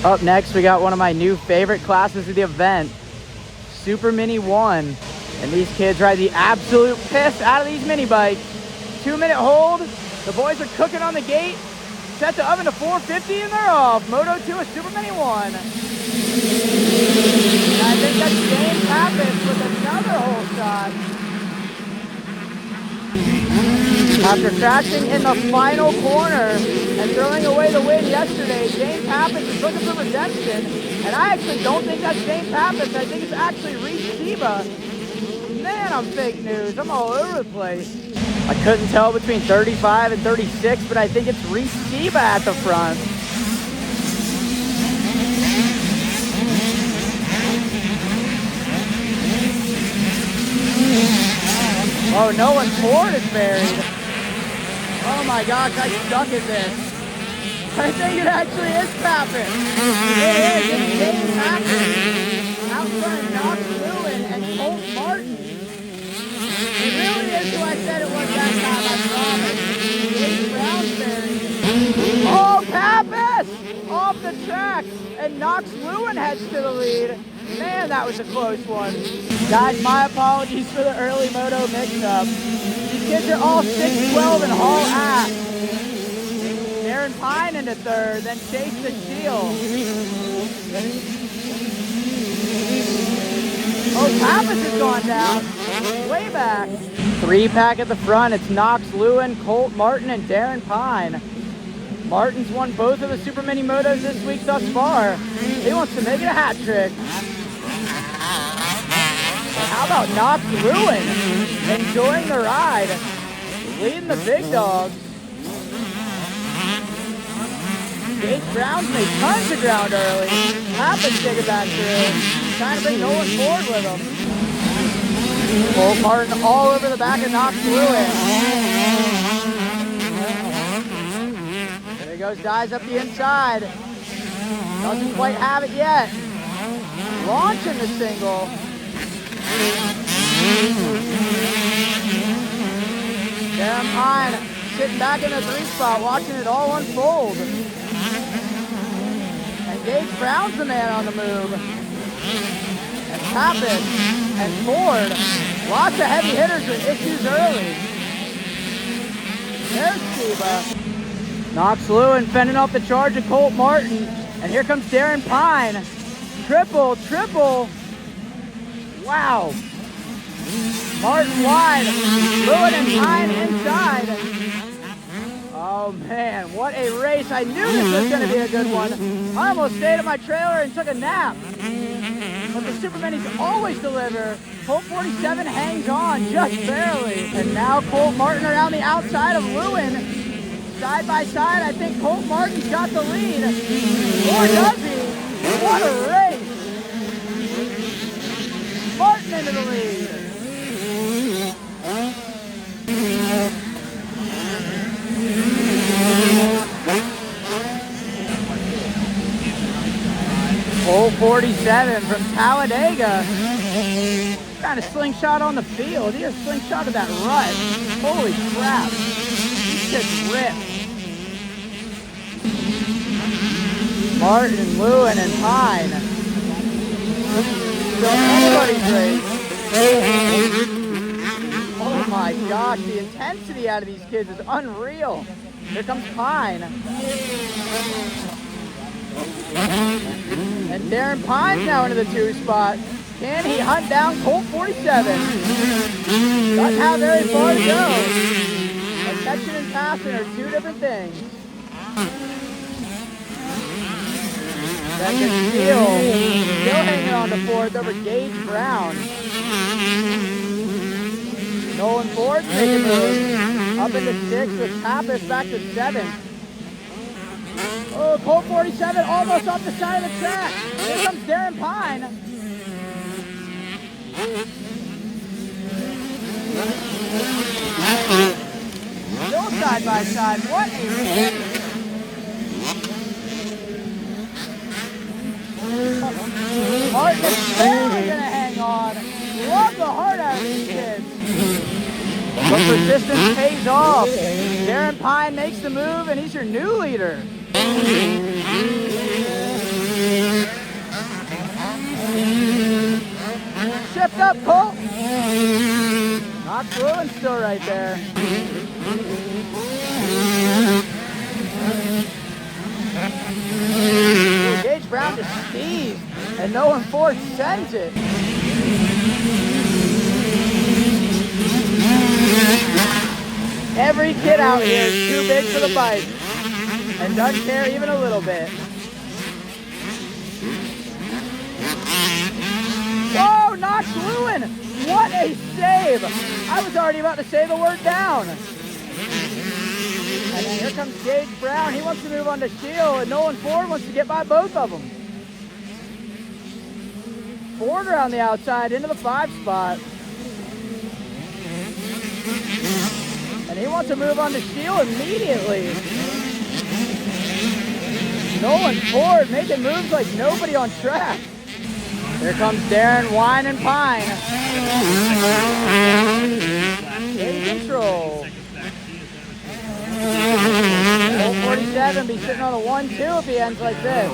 Up next, we got one of my new favorite classes of the event, Supermini 1. And these kids ride the absolute piss out of these mini bikes. 2-minute hold. The boys are cooking on the gate. Set the oven to 450 and they're off. Moto 2, a Supermini 1. And I think that's James Pappas with another hole shot. After crashing in the final corner and throwing away the win yesterday, James Pappas is looking for redemption. And I actually don't think that's James Pappas. I think it's actually Reese Siba. Man, I'm fake news. I'm all over the place. I couldn't tell between 35 and 36, but I think it's Reese Siba at the front. Oh, no one's forward is buried. Oh my gosh, I suck at this. I think it actually is Pappas. It is. It's James Pappas. Out front, Knox Lewin and Colt Martin. It really is who I said it was that time, I promise. James Brown's buried. Oh, Pappas! Off the track. And Knox Lewin heads to the lead. Man, that was a close one. Guys, my apologies for the early moto mix-up. These kids are all 6'12 and haul ass. Darren Pine into third, then Chase the Shield. Oh, Pappas has gone down. Way back. 3-pack at the front. It's Knox Lewin, Colt Martin, and Darren Pine. Martin's won both of the Supermini motos this week thus far. He wants to make it a hat trick. How about Knox Lewin enjoying the ride, leading the big dogs. Jake Brown's made tons of ground early. Pappas taking back through, trying to bring no one forward with him. Colt Martin all over the back of Knox Lewin. There he goes, dives up the inside. Doesn't quite have it yet. Launching the single. Darren Pine sitting back in the 3 spot, watching it all unfold. And Gage Brown's the man on the move. And Pappas and Ford, lots of heavy hitters with issues early. There's Siba. Knox Lewin fending off the charge of Colt Martin. And here comes Darren Pine. Triple. Wow. Martin wide, Lewin and Pine inside. Oh man, what a race. I knew this was going to be a good one. I almost stayed at my trailer and took a nap. But the Superminis always deliver. Colt 47 hangs on just barely. And now Colt Martin around the outside of Lewin. Side by side, I think Colt Martin's got the lead. Or does he? What a race. Martin into the lead. Colt 47 from Talladega. Trying to slingshot on the field. He just slingshotted that rut. Holy crap. He's just ripped. Martin, Lewin, and Pine. So anybody's race. Oh my gosh, the intensity out of these kids is unreal. Here comes Pine. And Darren Pine's now into the 2 spot. Can he hunt down Colt 47? Doesn't have very far to go. But catching and passing are 2 different things. Second Steele, still hanging on to 4th over Gage Brown. Nolan Ford's making moves. Up into 6th with Pappas back to 7th. Oh, Colt 47 almost off the side of the track. Here comes Darren Pine. Still side by side. What a race. Martin is barely gonna hang on. Love the heart out of these kids. But persistence pays off. Darren Pine makes the move and he's your new leader. up, Colt. Knox Lewin still right there. Ooh, Gage Brown just sneezed, and no one Ford sends it. Every kid out here is too big for the bike and doesn't care even a little bit. Whoa, Knox Lewin! What a save! I was already about to say the word down. And then here comes Gage Brown. He wants to move on to Shield, and Nolan Ford wants to get by both of them. Ford around the outside into the 5 spot. And he wants to move on to Shield immediately. Nolan Ford making moves like nobody on track. Here comes Darren Wine and Pine. In control. Colt 47 be sitting on a 1-2 if he ends like this.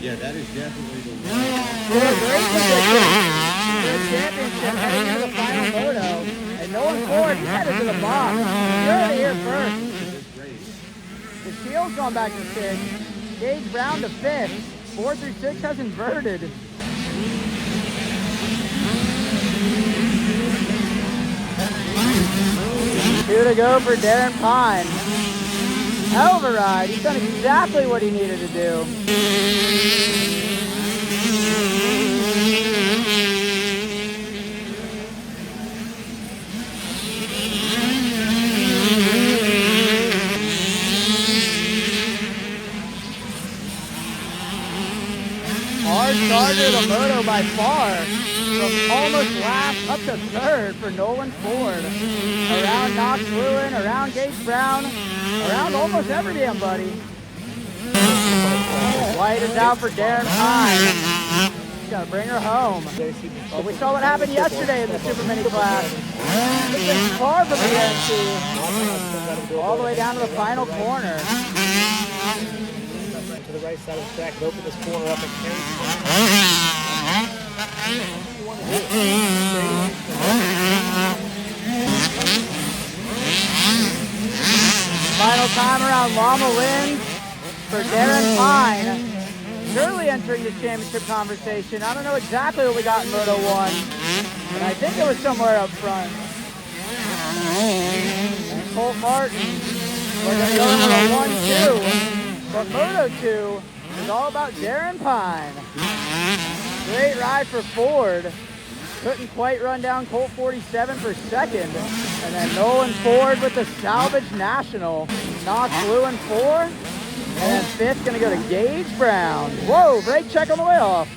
Yeah, that is definitely the one. Great position for the championship heading into the final moto. And Nolan Ford, he's headed to the box. You're already here first. The Shield's gone back to 6th. Gage Brown to 5th. 4 through 6 has inverted. 2 to go for Darren Pine. Hell of a ride. He's done exactly what he needed to do. Hard starter the moto by far. From almost last up to 3rd for Nolan Ford. Around Knox Lewin, around Gage Brown, around almost every damn buddy. White is out for Darren Pine. He's gonna bring her home. Well, we saw what happened yesterday in the Supermini class. It's been far from the DNC. All the way down to the final corner. To the right side of the track and open this corner up and carry. Final time around Llama Lynn for Darren Pine. Surely entering this championship conversation. I don't know exactly what we got in Moto 1, but I think it was somewhere up front. And Colt Martin, we're going to go into the 1-2. But Moto 2 is all about Darren Pine. Great ride for Ford. Couldn't quite run down Colt 47 for 2nd. And then Nolan Ford with the Salvage National. Knox Lewin 4. And then 5th going to go to Gage Brown. Whoa, brake check on the way off.